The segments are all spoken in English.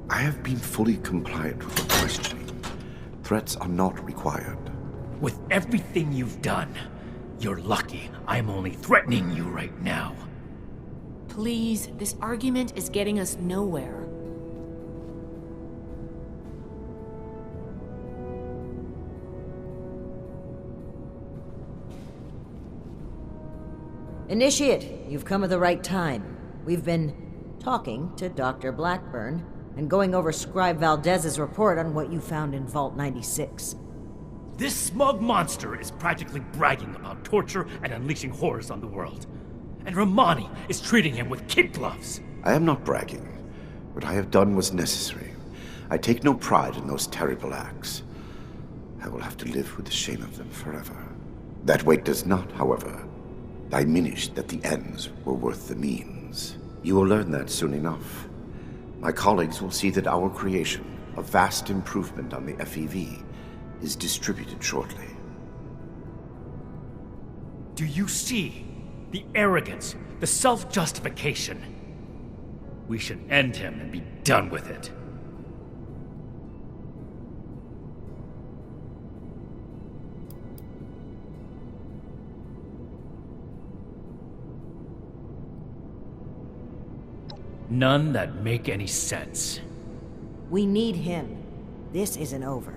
I have been fully compliant with the questioning. Threats are not required. With everything you've done, you're lucky I'm only threatening you right now. Please, this argument is getting us nowhere. Initiate, you've come at the right time. We've been talking to Dr. Blackburn and going over Scribe Valdez's report on what you found in Vault 96. This smug monster is practically bragging about torture and unleashing horrors on the world. And Romani is treating him with kid gloves. I am not bragging. What I have done was necessary. I take no pride in those terrible acts. I will have to live with the shame of them forever. That weight does not, however, diminish that the ends were worth the means. You will learn that soon enough. My colleagues will see that our creation, a vast improvement on the FEV, is distributed shortly. Do you see the arrogance, the self-justification? We should end him and be done with it. None that make any sense. We need him. This isn't over.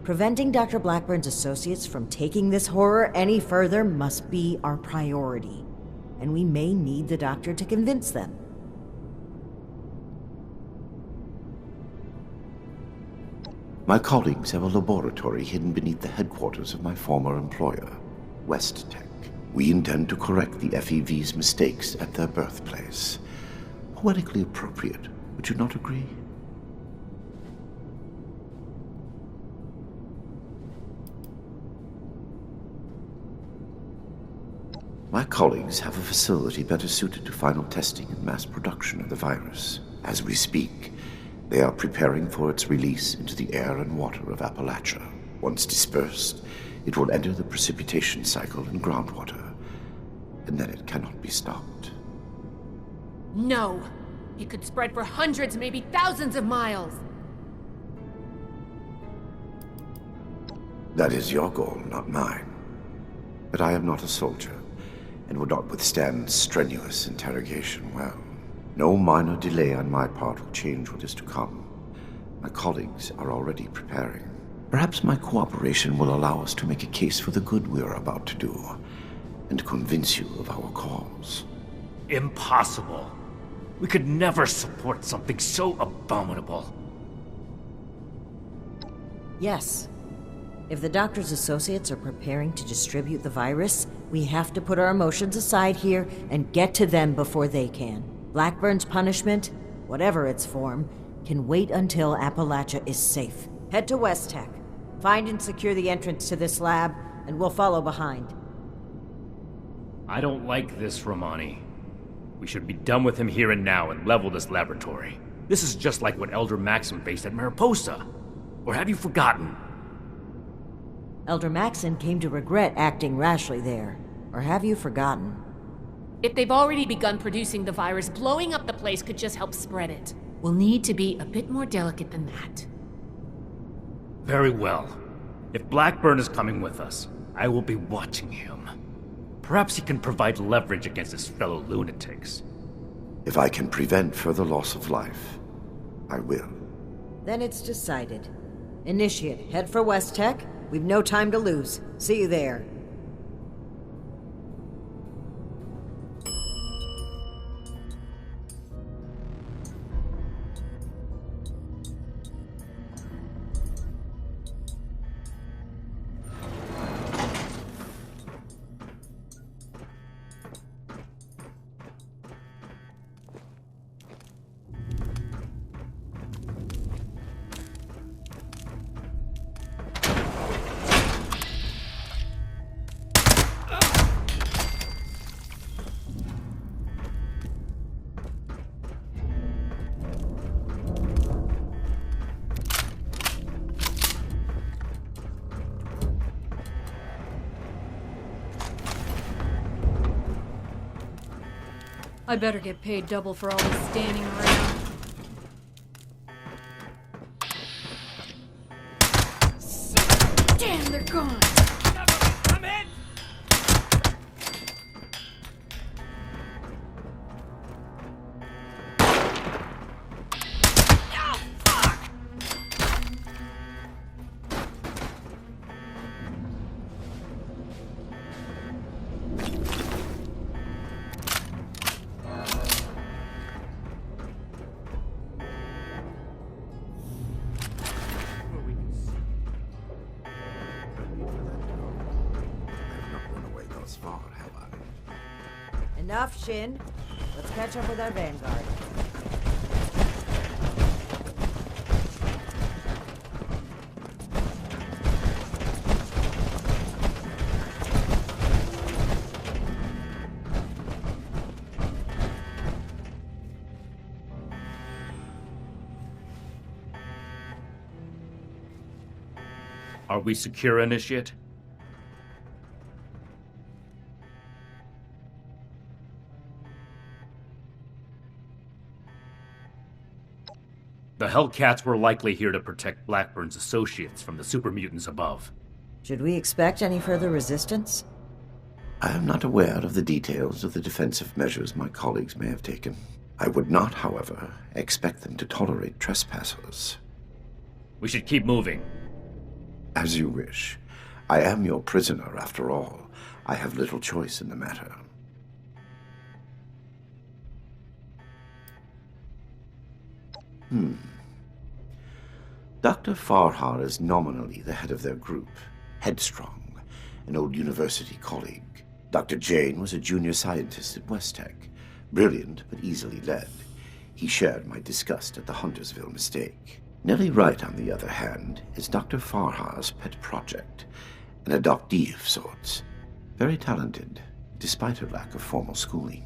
Preventing Dr. Blackburn's associates from taking this horror any further must be our priority, and we may need the doctor to convince them. My colleagues have a laboratory hidden beneath the headquarters of my former employer, WestTech. We intend to correct the FEV's mistakes at their birthplace. Poetically appropriate, would you not agree? My colleagues have a facility better suited to final testing and mass production of the virus. As we speak, they are preparing for its release into the air and water of Appalachia. Once dispersed, it will enter the precipitation cycle in groundwater, and then it cannot be stopped. No! It could spread for hundreds, maybe thousands of miles! That is your goal, not mine. But I am not a soldier, and would not withstand strenuous interrogation well. No minor delay on my part will change what is to come. My colleagues are already preparing. Perhaps my cooperation will allow us to make a case for the good we are about to do, and convince you of our cause. Impossible. We could never support something so abominable. Yes. If the doctor's associates are preparing to distribute the virus, we have to put our emotions aside here and get to them before they can. Blackburn's punishment, whatever its form, can wait until Appalachia is safe. Head to WestTech. Find and secure the entrance to this lab, and we'll follow behind. I don't like this, Romani. We should be done with him here and now and level this laboratory. This is just like what Elder Maxim faced at Mariposa. Or have you forgotten? Elder Maxim came to regret acting rashly there. Or have you forgotten? If they've already begun producing the virus, blowing up the place could just help spread it. We'll need to be a bit more delicate than that. Very well. If Blackburn is coming with us, I will be watching him. Perhaps he can provide leverage against his fellow lunatics. If I can prevent further loss of life, I will. Then it's decided. Initiate, head for WestTech. We've no time to lose. See you there. I better get paid double for all this standing around. Damn, they're gone! Come in! Far, have I? Enough, Shin. Let's catch up with our vanguard. Are we secure, Initiate? The Hellcats were likely here to protect Blackburn's associates from the super mutants above. Should we expect any further resistance? I am not aware of the details of the defensive measures my colleagues may have taken. I would not, however, expect them to tolerate trespassers. We should keep moving. As you wish. I am your prisoner, after all. I have little choice in the matter. Dr. Farhar is nominally the head of their group, Headstrong, an old university colleague. Dr. Jane was a junior scientist at Westtech, brilliant but easily led. He shared my disgust at the Huntersville mistake. Nellie Wright, on the other hand, is Dr. Farhar's pet project, an adoptee of sorts. Very talented, despite her lack of formal schooling.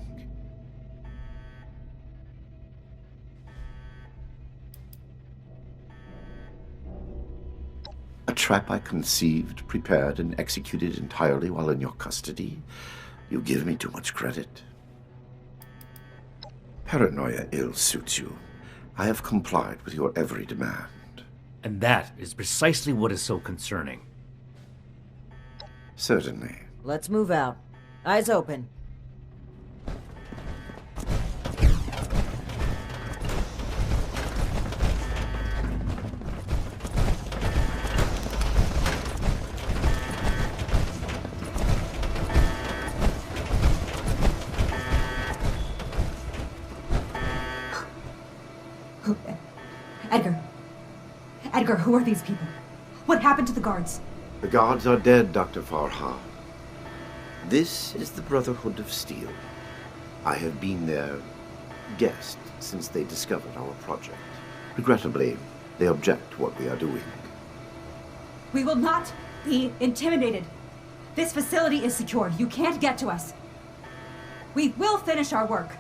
A trap I conceived, prepared, and executed entirely while in your custody? You give me too much credit. Paranoia ill suits you. I have complied with your every demand. And that is precisely what is so concerning. Certainly. Let's move out. Eyes open. Edgar, who are these people? What happened to the guards? The guards are dead, Dr. Farhar. This is the Brotherhood of Steel. I have been their guest since they discovered our project. Regrettably, they object to what we are doing. We will not be intimidated. This facility is secured. You can't get to us. We will finish our work.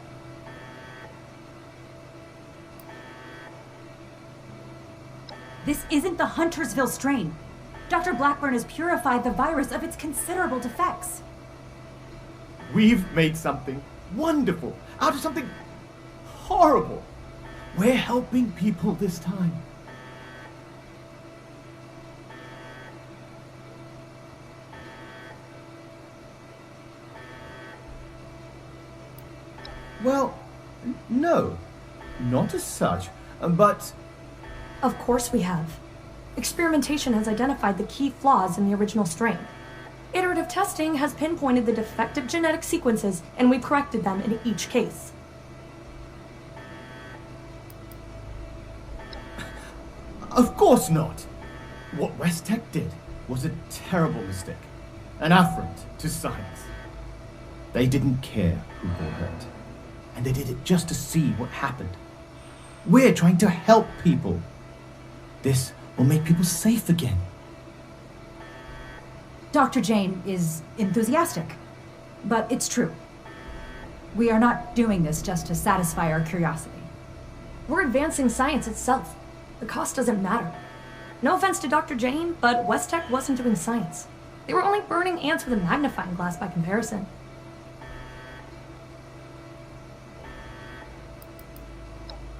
This isn't the Huntersville strain. Dr. Blackburn has purified the virus of its considerable defects. We've made something wonderful out of something horrible. We're helping people this time. Well, no, not as such, but... Of course we have. Experimentation has identified the key flaws in the original strain. Iterative testing has pinpointed the defective genetic sequences, and we've corrected them in each case. Of course not! What Westtech did was a terrible mistake, an affront to science. They didn't care who they hurt, and they did it just to see what happened. We're trying to help people. This will make people safe again. Dr. Jane is enthusiastic, but it's true. We are not doing this just to satisfy our curiosity. We're advancing science itself. The cost doesn't matter. No offense to Dr. Jane, but Westtech wasn't doing science. They were only burning ants with a magnifying glass by comparison.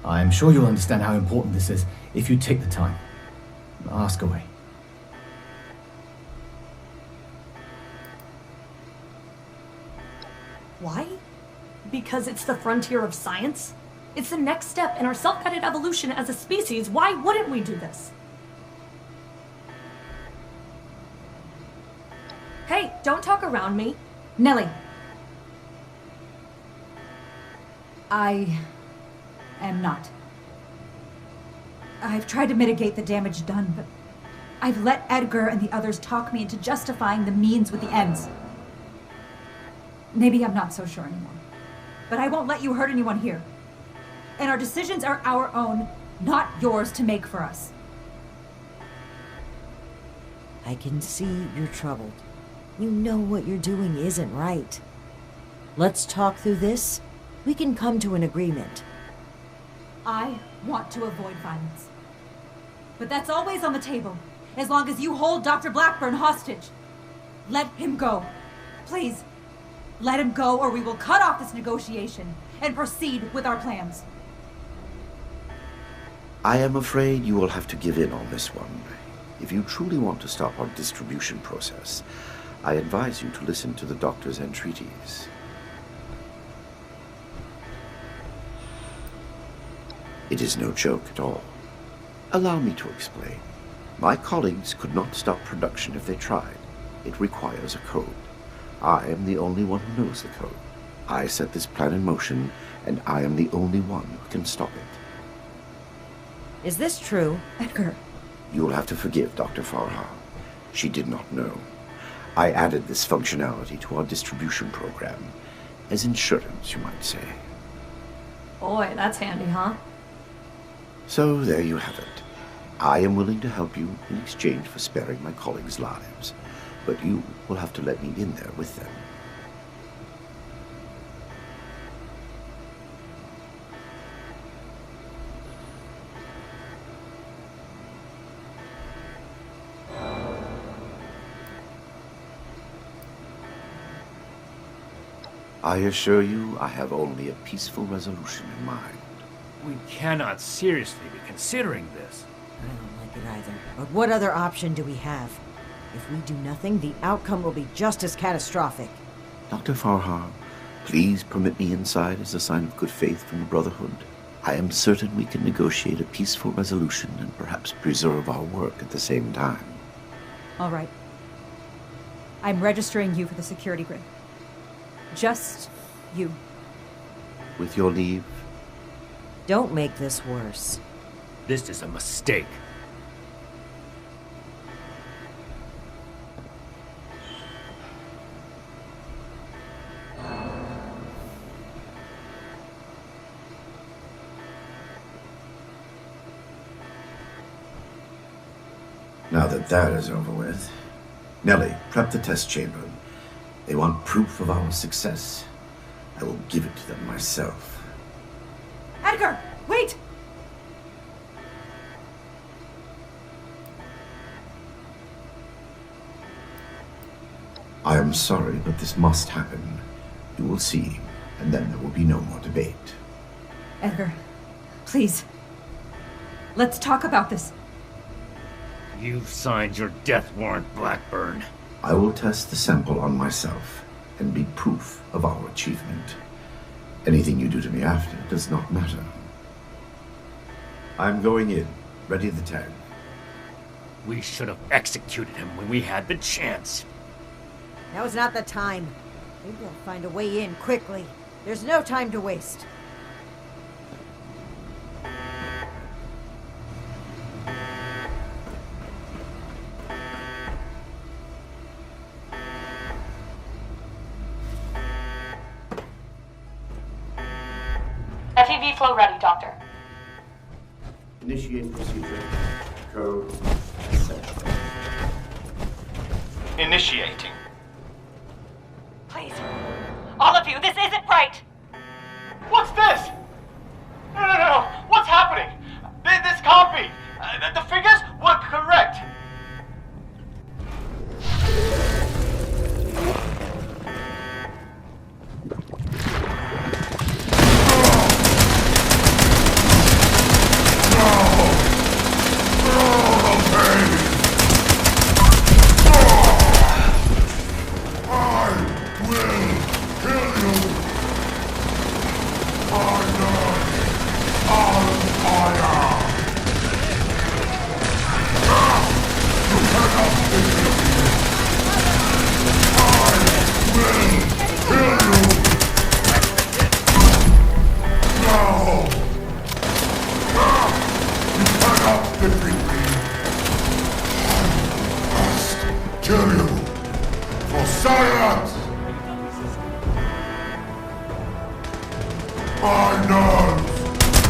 I'm sure you'll understand how important this is if you take the time. Ask away. Why? Because it's the frontier of science? It's the next step in our self-guided evolution as a species. Why wouldn't we do this? Hey, don't talk around me. Nellie. I am not. I've tried to mitigate the damage done, but I've let Edgar and the others talk me into justifying the means with the ends. Maybe I'm not so sure anymore. But I won't let you hurt anyone here. And our decisions are our own, not yours to make for us. I can see you're troubled. You know what you're doing isn't right. Let's talk through this. We can come to an agreement. I want to avoid violence. But that's always on the table, as long as you hold Dr. Blackburn hostage. Let him go. Please, let him go, or we will cut off this negotiation and proceed with our plans. I am afraid you will have to give in on this one. If you truly want to stop our distribution process, I advise you to listen to the doctor's entreaties. It is no joke at all. Allow me to explain. My colleagues could not stop production if they tried. It requires a code. I am the only one who knows the code. I set this plan in motion, and I am the only one who can stop it. Is this true? Edgar. You'll have to forgive Dr. Farha. She did not know. I added this functionality to our distribution program. As insurance, you might say. Boy, that's handy, huh? So there you have it. I am willing to help you in exchange for sparing my colleagues' lives, but you will have to let me in there with them. I assure you, I have only a peaceful resolution in mind. We cannot seriously be considering this. I don't like it either. But what other option do we have? If we do nothing, the outcome will be just as catastrophic. Dr. Farha, please permit me inside as a sign of good faith from the Brotherhood. I am certain we can negotiate a peaceful resolution and perhaps preserve our work at the same time. All right. I'm registering you for the security grid. Just you. With your leave, Don't make this worse. This is a mistake. now that that is over with. Nellie, prep the test chamber. They want proof of our success. I will give it to them myself. Edgar, wait! I am sorry, but this must happen. You will see, and then there will be no more debate. Edgar, please. Let's talk about this. You've signed your death warrant, Blackburn. I will test the sample on myself and be proof of our achievement. Anything you do to me after does not matter. I'm going in. Ready the tag. We should have executed him when we had the chance. Now is not the time. Maybe they'll find a way in quickly. There's no time to waste. FEV flow ready, Doctor. Initiate procedure. Code set. Initiating. Please. All of you, this isn't right! What's this? No. What's happening? This can't be. The figures were correct. My nerves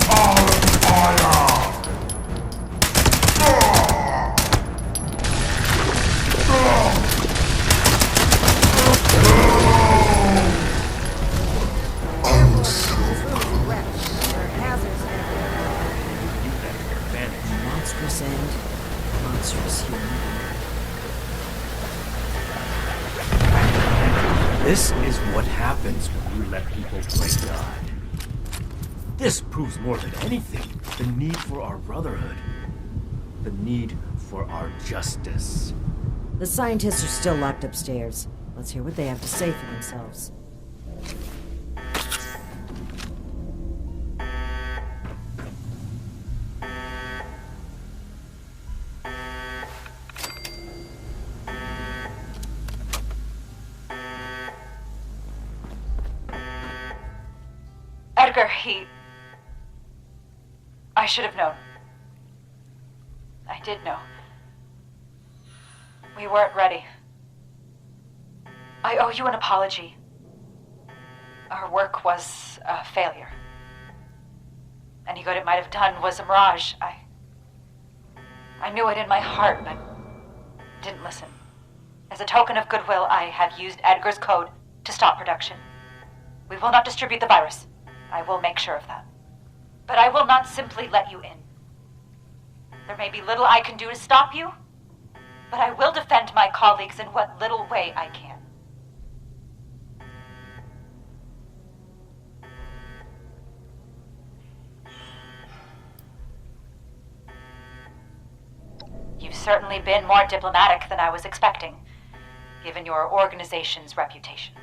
are on fire! Monstrous end, monstrous human. This is what happens when you let people play God. This proves more than anything the need for our brotherhood. The need for our justice. The scientists are still locked upstairs. Let's hear what they have to say for themselves. Edgar, I should have known. I did know. We weren't ready. I owe you an apology. Our work was a failure. Any good it might have done was a mirage. I knew it in my heart, but didn't listen. As a token of goodwill, I have used Edgar's code to stop production. We will not distribute the virus. I will make sure of that. But I will not simply let you in. There may be little I can do to stop you, but I will defend my colleagues in what little way I can. You've certainly been more diplomatic than I was expecting, given your organization's reputation.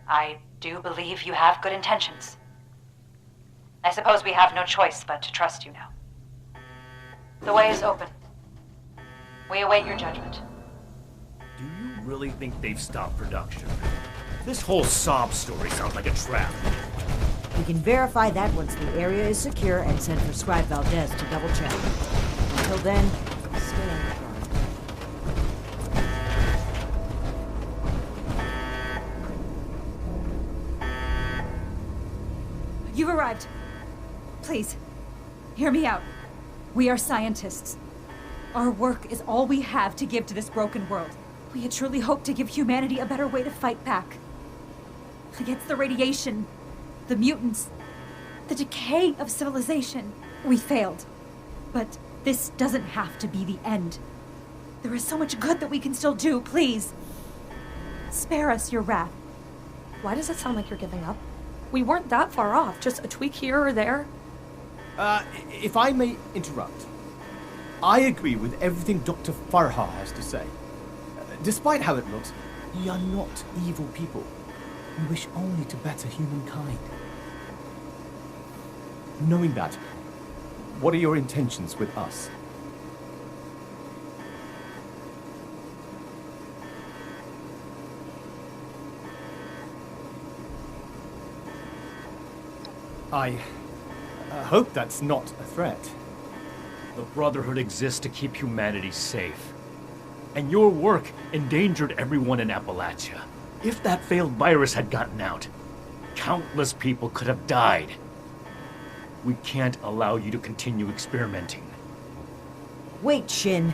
I do believe you have good intentions. I suppose we have no choice but to trust you now. The way is open. We await your judgment. Do you really think they've stopped production? This whole sob story sounds like a trap. We can verify that once the area is secure and send for Scribe Valdez to double check. Until then, stay on the guard. You've arrived. Please, hear me out. We are scientists. Our work is all we have to give to this broken world. We had truly hoped to give humanity a better way to fight back. Against the radiation, the mutants, the decay of civilization. We failed. But this doesn't have to be the end. There is so much good that we can still do, please. Spare us your wrath. Why does it sound like you're giving up? We weren't that far off, just a tweak here or there. If I may interrupt, I agree with everything Dr. Farha has to say. Despite how it looks, we are not evil people. We wish only to better humankind. Knowing that, what are your intentions with us? I hope that's not a threat. The Brotherhood exists to keep humanity safe. And your work endangered everyone in Appalachia. If that failed virus had gotten out, countless people could have died. We can't allow you to continue experimenting. Wait, Shin.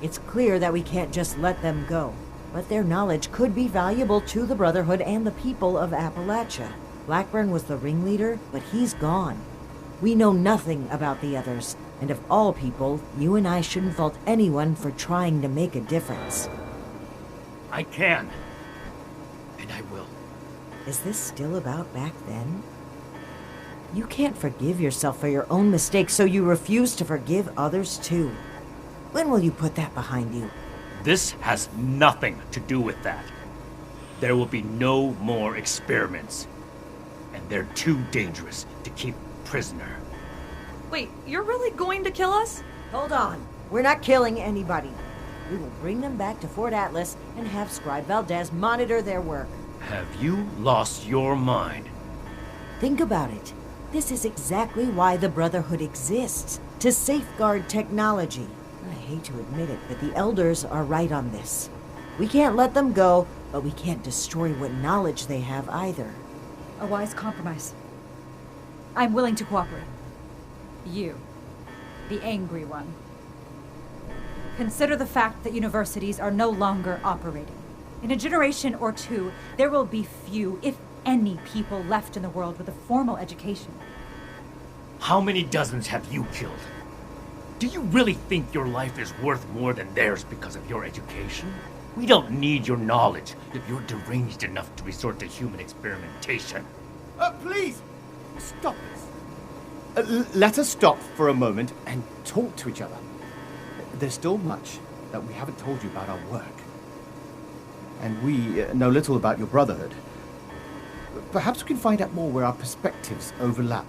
It's clear that we can't just let them go. But their knowledge could be valuable to the Brotherhood and the people of Appalachia. Blackburn was the ringleader, but he's gone. We know nothing about the others, and of all people, you and I shouldn't fault anyone for trying to make a difference. I can. And I will. Is this still about back then? You can't forgive yourself for your own mistakes, so you refuse to forgive others too. When will you put that behind you? This has nothing to do with that. There will be no more experiments. And they're too dangerous to keep prisoner. Wait, you're really going to kill us? Hold on. We're not killing anybody. We will bring them back to Fort Atlas and have Scribe Valdez monitor their work. Have you lost your mind? Think about it. This is exactly why the Brotherhood exists. To safeguard technology. I hate to admit it, but the Elders are right on this. We can't let them go, but we can't destroy what knowledge they have either. A wise compromise. I'm willing to cooperate. You, the angry one. Consider the fact that universities are no longer operating. In a generation or two, there will be few, if any, people left in the world with a formal education. How many dozens have you killed? Do you really think your life is worth more than theirs because of your education? We don't need your knowledge if you're deranged enough to resort to human experimentation. Please! Stop this. Let us stop for a moment and talk to each other. There's still much that we haven't told you about our work. And we know little about your Brotherhood. Perhaps we can find out more where our perspectives overlap.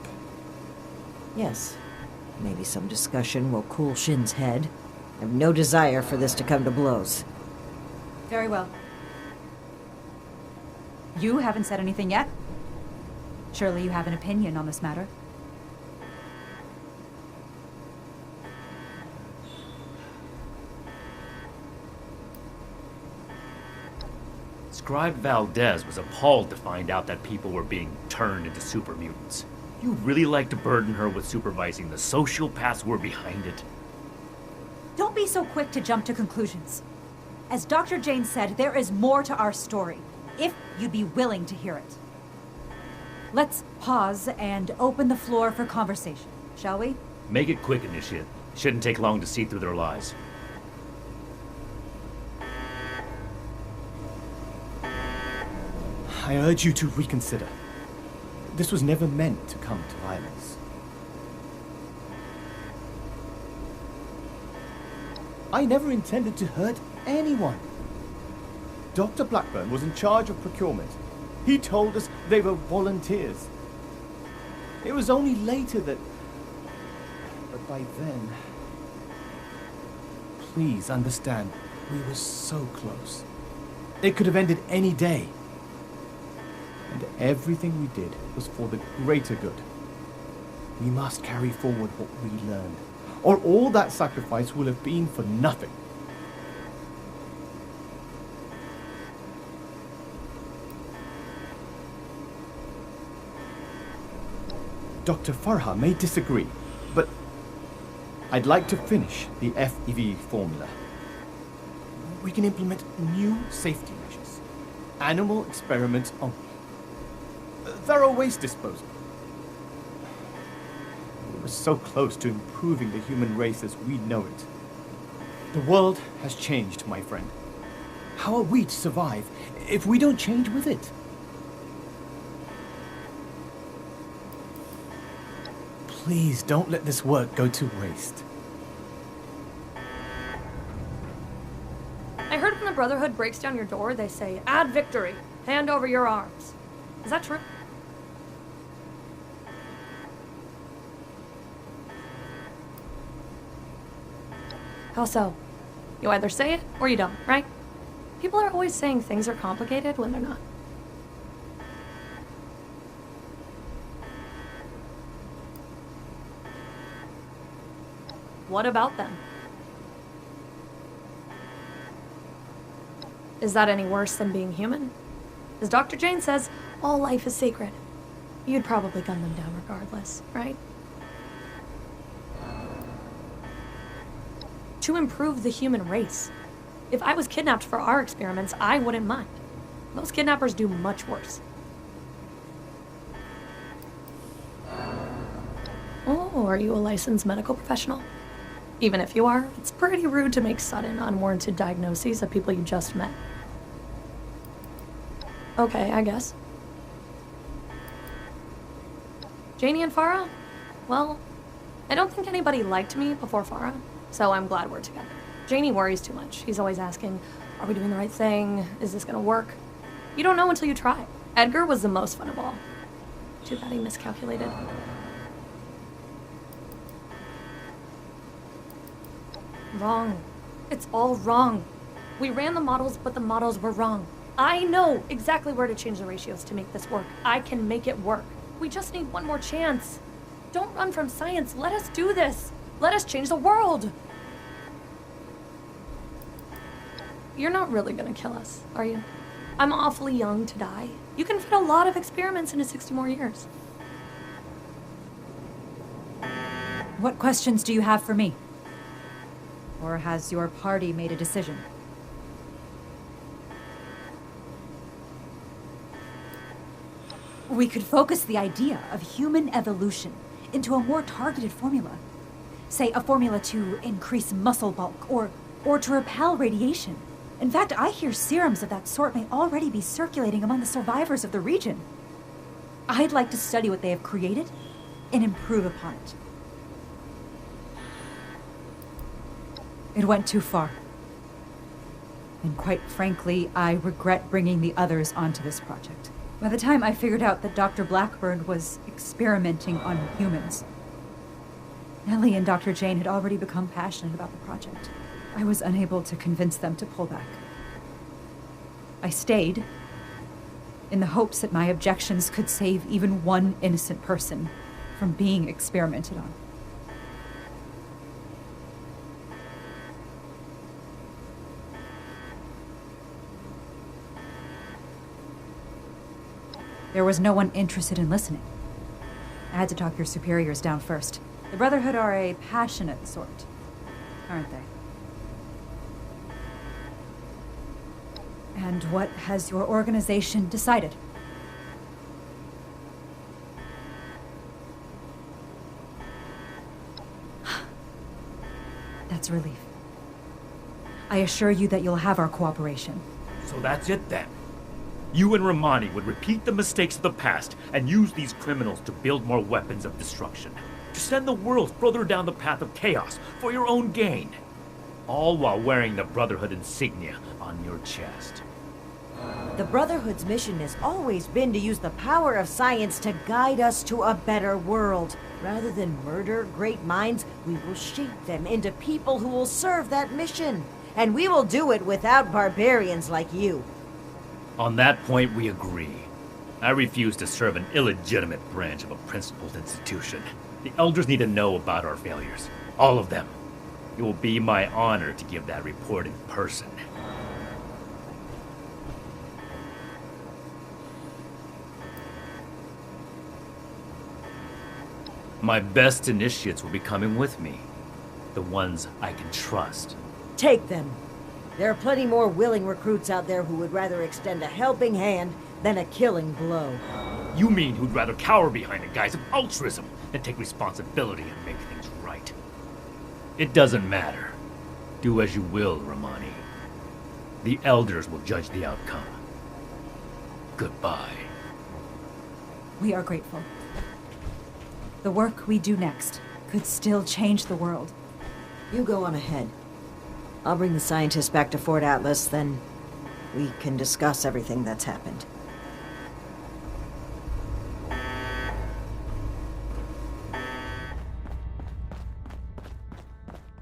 Yes. Maybe some discussion will cool Shin's head. I have no desire for this to come to blows. Very well. You haven't said anything yet? Surely you have an opinion on this matter. Scribe Valdez was appalled to find out that people were being turned into super mutants. You'd really like to burden her with supervising the sociopaths who were behind it? Don't be so quick to jump to conclusions. As Dr. Jane said, there is more to our story, if you'd be willing to hear it. Let's pause and open the floor for conversation, shall we? Make it quick, Initiate. Shouldn't take long to see through their lies. I urge you to reconsider. This was never meant to come to violence. I never intended to hurt anyone. Dr. Blackburn was in charge of procurement. He told us they were volunteers. It was only later that... But by then... Please understand, we were so close. It could have ended any day. And everything we did was for the greater good. We must carry forward what we learned, or all that sacrifice will have been for nothing. Dr. Farha may disagree, but I'd like to finish the FEV formula. We can implement new safety measures, animal experiments on thorough waste disposal. We were so close to improving the human race as we know it. The world has changed, my friend. How are we to survive if we don't change with it? Please don't let this work go to waste. I heard when the Brotherhood breaks down your door, they say, "Add victory. Hand over your arms." Is that true? How so? You either say it or you don't, right? People are always saying things are complicated when they're not. What about them? Is that any worse than being human? As Dr. Jane says, all life is sacred. You'd probably gun them down regardless, right? To improve the human race. If I was kidnapped for our experiments, I wouldn't mind. Most kidnappers do much worse. Oh, are you a licensed medical professional? Even if you are, it's pretty rude to make sudden, unwarranted diagnoses of people you just met. Okay, I guess. Janie and Farah? Well, I don't think anybody liked me before Farah, so I'm glad we're together. Janie worries too much. He's always asking, are we doing the right thing? Is this gonna work? You don't know until you try. Edgar was the most fun of all. Too bad he miscalculated. Wrong. It's all wrong. We ran the models, but the models were wrong. I know exactly where to change the ratios to make this work. I can make it work. We just need one more chance. Don't run from science. Let us do this. Let us change the world. You're not really gonna kill us, are you? I'm awfully young to die. You can fit a lot of experiments into 60 more years. What questions do you have for me? Or has your party made a decision? We could focus the idea of human evolution into a more targeted formula. Say, a formula to increase muscle bulk, or to repel radiation. In fact, I hear serums of that sort may already be circulating among the survivors of the region. I'd like to study what they have created and improve upon it. It went too far. And quite frankly, I regret bringing the others onto this project. By the time I figured out that Dr. Blackburn was experimenting on humans, Nellie and Dr. Jane had already become passionate about the project. I was unable to convince them to pull back. I stayed in the hopes that my objections could save even one innocent person from being experimented on. There was no one interested in listening. I had to talk your superiors down first. The Brotherhood are a passionate sort, aren't they? And what has your organization decided? That's a relief. I assure you that you'll have our cooperation. So that's it then. You and Romani would repeat the mistakes of the past and use these criminals to build more weapons of destruction. To send the world further down the path of chaos for your own gain. All while wearing the Brotherhood insignia on your chest. The Brotherhood's mission has always been to use the power of science to guide us to a better world. Rather than murder great minds, we will shape them into people who will serve that mission. And we will do it without barbarians like you. On that point, we agree. I refuse to serve an illegitimate branch of a principled institution. The Elders need to know about our failures. All of them. It will be my honor to give that report in person. My best initiates will be coming with me. The ones I can trust. Take them. There are plenty more willing recruits out there who would rather extend a helping hand than a killing blow. You mean who'd rather cower behind the guise of altruism than take responsibility and make things right? It doesn't matter. Do as you will, Romani. The Elders will judge the outcome. Goodbye. We are grateful. The work we do next could still change the world. You go on ahead. I'll bring the scientists back to Fort Atlas, then we can discuss everything that's happened.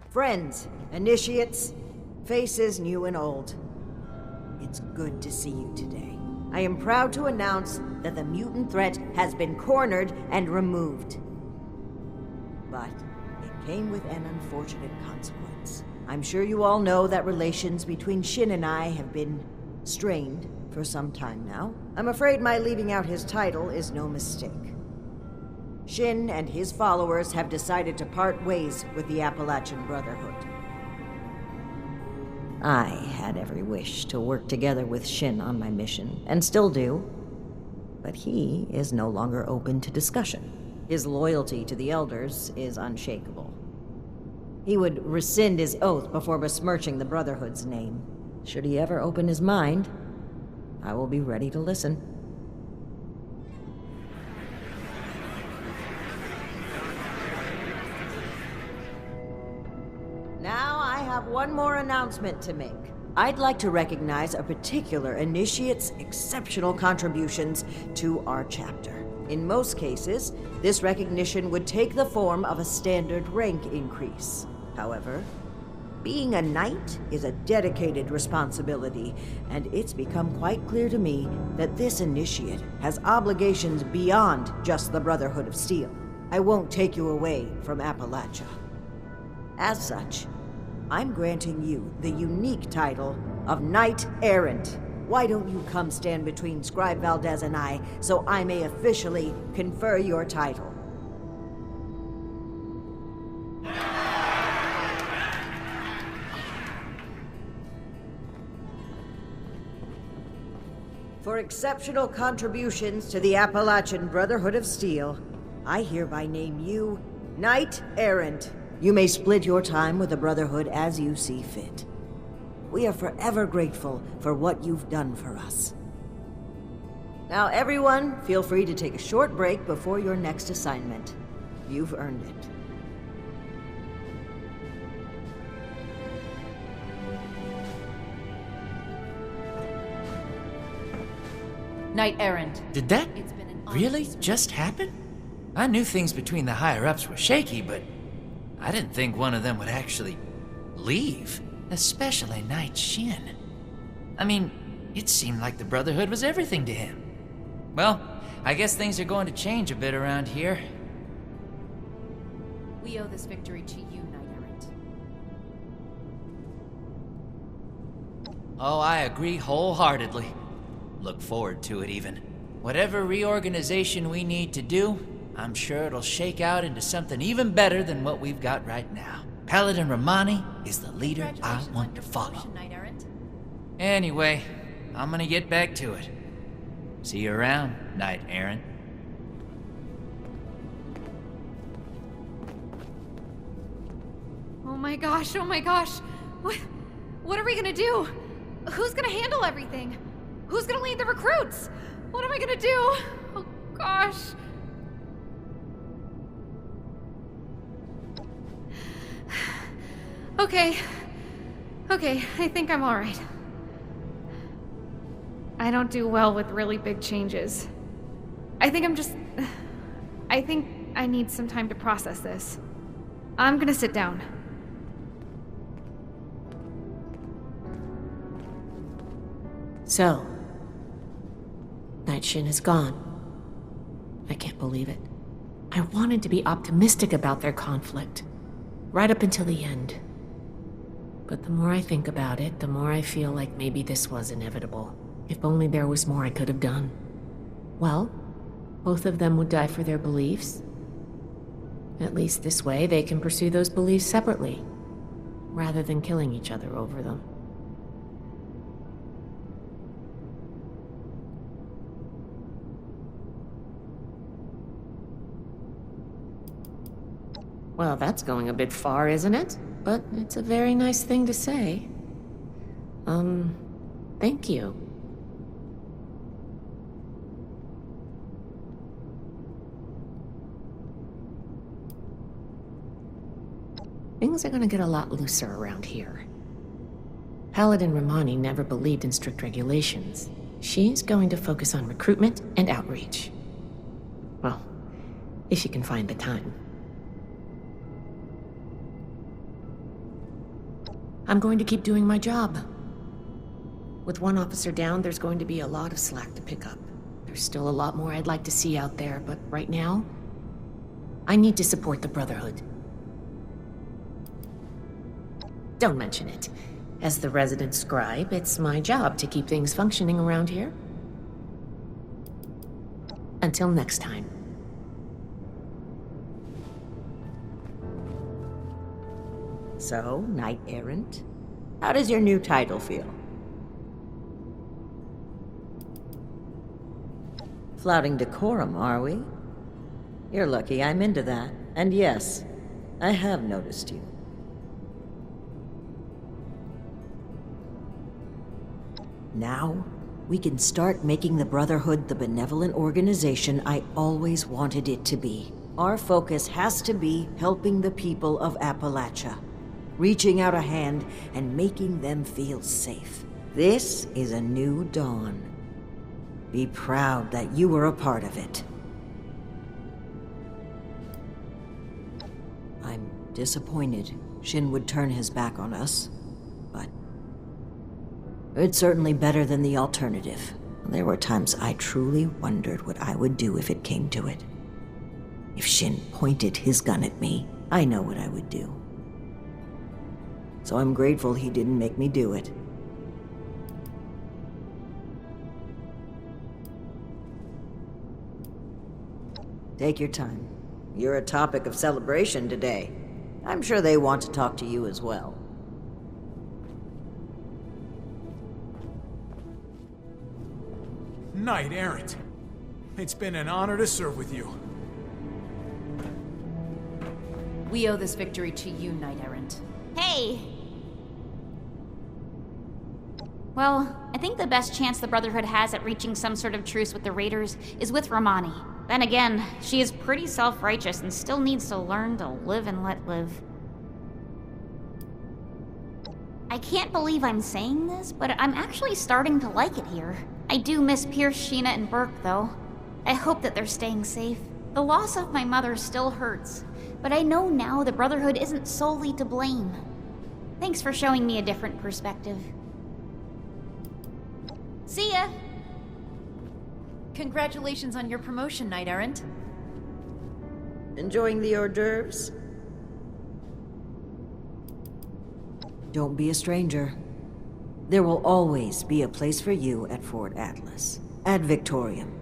Friends, initiates, faces new and old. It's good to see you today. I am proud to announce that the mutant threat has been cornered and removed. But it came with an unfortunate consequence. I'm sure you all know that relations between Shin and I have been strained for some time now. I'm afraid my leaving out his title is no mistake. Shin and his followers have decided to part ways with the Appalachian Brotherhood. I had every wish to work together with Shin on my mission, and still do. But he is no longer open to discussion. His loyalty to the Elders is unshakable. He would rescind his oath before besmirching the Brotherhood's name. Should he ever open his mind, I will be ready to listen. Now I have one more announcement to make. I'd like to recognize a particular initiate's exceptional contributions to our chapter. In most cases, this recognition would take the form of a standard rank increase. However, being a knight is a dedicated responsibility, and it's become quite clear to me that this initiate has obligations beyond just the Brotherhood of Steel. I won't take you away from Appalachia. As such, I'm granting you the unique title of Knight Errant. Why don't you come stand between Scribe Valdez and I, so I may officially confer your title? exceptional contributions to the Appalachian Brotherhood of Steel, I hereby name you Knight Errant. You may split your time with the Brotherhood as you see fit. We are forever grateful for what you've done for us. Now everyone, feel free to take a short break before your next assignment. You've earned it. Knight Errant. Did that really just happen? I knew things between the higher-ups were shaky, but I didn't think one of them would actually leave, especially Knight Shin. I mean, it seemed like the Brotherhood was everything to him. Well, I guess things are going to change a bit around here. We owe this victory to you, Knight Errant. Oh, I agree wholeheartedly. Look forward to it, even. Whatever reorganization we need to do, I'm sure it'll shake out into something even better than what we've got right now. Paladin Romani is the leader I want to follow. Knight Errant. Anyway, I'm gonna get back to it. See you around, Knight Errant. Oh my gosh, oh my gosh. What are we gonna do? Who's gonna handle everything? Who's gonna lead the recruits? What am I gonna do? Oh gosh. Okay, I think I'm alright. I don't do well with really big changes. I think I need some time to process this. I'm gonna sit down. So, Knight Shin is gone. I can't believe it. I wanted to be optimistic about their conflict, right up until the end. But the more I think about it, the more I feel like maybe this was inevitable. If only there was more I could have done. Well, both of them would die for their beliefs. At least this way, they can pursue those beliefs separately, rather than killing each other over them. Well, that's going a bit far, isn't it? But it's a very nice thing to say. Thank you. Things are gonna get a lot looser around here. Paladin Romani never believed in strict regulations. She's going to focus on recruitment and outreach. Well, if she can find the time. I'm going to keep doing my job. With one officer down, there's going to be a lot of slack to pick up. There's still a lot more I'd like to see out there, but right now, I need to support the Brotherhood. Don't mention it. As the resident scribe, it's my job to keep things functioning around here. Until next time. So, Knight Errant, how does your new title feel? Flouting decorum, are we? You're lucky I'm into that. And yes, I have noticed you. Now, we can start making the Brotherhood the benevolent organization I always wanted it to be. Our focus has to be helping the people of Appalachia, reaching out a hand and making them feel safe. This is a new dawn. Be proud that you were a part of it. I'm disappointed Shin would turn his back on us, but it's certainly better than the alternative. There were times I truly wondered what I would do if it came to it. If Shin pointed his gun at me, I know what I would do. So I'm grateful he didn't make me do it. Take your time. You're a topic of celebration today. I'm sure they want to talk to you as well. Knight Errant. It's been an honor to serve with you. We owe this victory to you, Knight Errant. Hey! Well, I think the best chance the Brotherhood has at reaching some sort of truce with the Raiders is with Romani. Then again, she is pretty self-righteous and still needs to learn to live and let live. I can't believe I'm saying this, but I'm actually starting to like it here. I do miss Pierce, Sheena, and Burke, though. I hope that they're staying safe. The loss of my mother still hurts, but I know now the Brotherhood isn't solely to blame. Thanks for showing me a different perspective. See ya! Congratulations on your promotion, Knight Errant. Enjoying the hors d'oeuvres? Don't be a stranger. There will always be a place for you at Fort Atlas. Ad Victoriam.